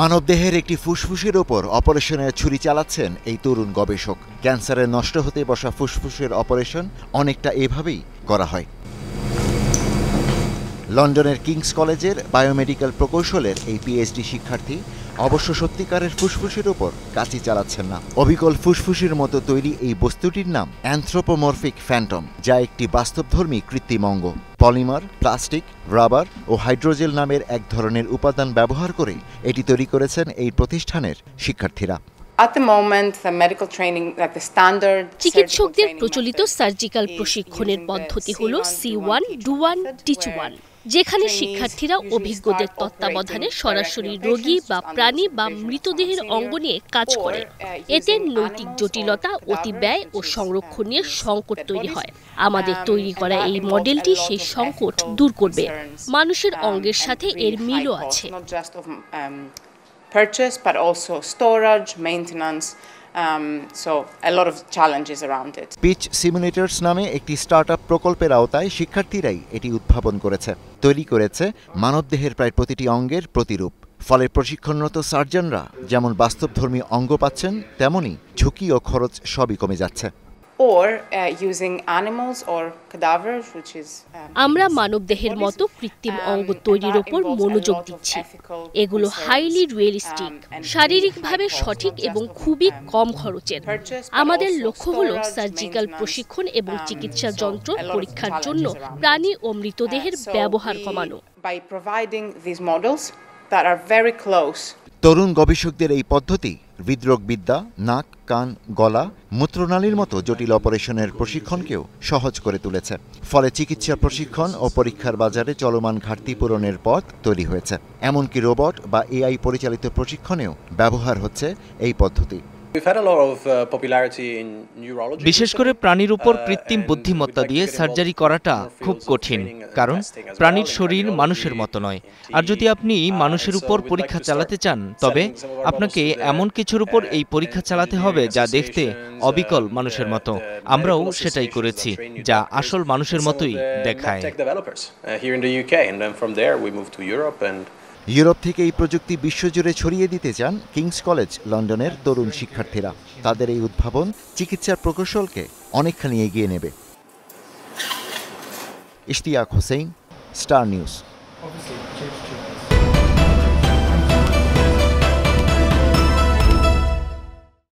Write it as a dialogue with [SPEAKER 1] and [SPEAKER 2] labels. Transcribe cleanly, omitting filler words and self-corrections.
[SPEAKER 1] মানবদেহের একটি ফুসফুসের ওপর অপারেশনের ছুরি চালাচ্ছেন এই তরুণ গবেষক। ক্যান্সারের নষ্ট হতে বসা ফুসফুসের অপারেশন অনেকটা এভাবেই করা হয়। লন্ডনের কিংস কলেজের বায়োমেডিক্যাল প্রকৌশলের এই পিএইচডি শিক্ষার্থী অবশ্য সত্যিকারের ফুসফুসের ওপর কাঁচি চালাচ্ছেন না। অবিকল ফুসফুসের মতো তৈরি এই বস্তুটির নাম অ্যানথ্রোপোমরফিক ফ্যান্টম, যা একটি বাস্তবধর্মী কৃত্রিম অঙ্গ। পলিমার, প্লাস্টিক, রাবার ও হাইড্রোজেল নামের এক ধরনের উপাদান ব্যবহার করে এটি তৈরি করেছেন এই প্রতিষ্ঠানের শিক্ষার্থীরা।
[SPEAKER 2] চিকিৎসকদের প্রচলিত সার্জিক্যাল প্রশিক্ষণের পদ্ধতি হল C1, Do1, Teach1, যেখানে শিক্ষার্থীরা অভিজ্ঞদের তত্ত্বাবধানে সরাসরি রোগী বা প্রাণী বা মৃতদেহের অঙ্গ নিয়ে কাজ করে। এতে নৈতিক জটিলতা, অতিব্যয় ও সংরক্ষণ নিয়ে সংকট তৈরি হয়। আমাদের তৈরি করা এই মডেলটি সেই সংকট দূর করবে। মানুষের অঙ্গের সাথে এর মিলও আছে।
[SPEAKER 3] Purchase, but also storage, maintenance. So a lot of challenges around it.
[SPEAKER 1] Pitch simulators নামে একটি স্টার্টআপ প্রকল্পের আওতায় শিক্ষার্থীরাই এটি উদ্ভাবন করেছে। তৈরি করেছে মানবদেহের প্রায় প্রতিটি অঙ্গের প্রতিরূপ। ফলে প্রশিক্ষণরত সার্জনরা যেমন বাস্তবধর্মী অঙ্গ পাচ্ছেন, তেমনি ঝুঁকি ও খরচ সবই কমে যাচ্ছে।
[SPEAKER 2] আমরা মানবদেহের মতো কৃত্রিম অঙ্গ তৈরির ওপর মনোযোগ দিচ্ছি। এগুলো হাইলি রিয়েলিস্টিক, শারীরিকভাবে সঠিক এবং খুবই কম খরচের। আমাদের লক্ষ্য হলো সার্জিক্যাল প্রশিক্ষণ এবং চিকিৎসা যন্ত্র পরীক্ষার জন্য প্রাণী ও মৃতদেহের ব্যবহার কমানো।
[SPEAKER 1] তরুণ গবেষকদের এই পদ্ধতি হৃদরোগবিদ্যা, নাক, কান, গলা, মূত্রনালীর মতো জটিল অপারেশনের প্রশিক্ষণকেও সহজ করে তুলেছে। ফলে চিকিৎসা প্রশিক্ষণ ও পরীক্ষার বাজারে চলমান ঘাটতি পূরণের পথ তৈরি হয়েছে। এমনকি রোবট বা AI পরিচালিত প্রশিক্ষণেও ব্যবহার হচ্ছে এই পদ্ধতি।
[SPEAKER 4] বিশেষ করে প্রাণীর উপর কৃত্রিম বুদ্ধিমত্তা দিয়ে সার্জারি করাটা খুব কঠিন, কারণ প্রাণীর শরীর মানুষের মতো নয়। আর যদি আপনি মানুষের উপর পরীক্ষা চালাতে চান, তবে আপনাকে এমন কিছুর উপর এই পরীক্ষা চালাতে হবে যা দেখতে অবিকল মানুষের মতো। আমরাও সেটাই করেছি, যা আসল মানুষের মতোই দেখায়।
[SPEAKER 1] ইউরোপ থেকে এই প্রযুক্তি বিশ্বজুড়ে ছড়িয়ে দিতে চান কিংস কলেজ লন্ডনের তরুণ শিক্ষার্থীরা। তাদের এই উদ্ভাবন চিকিৎসার প্রকৌশলকে অনেকখানি এগিয়ে নেবে। Ishtiaq Hossain, star news.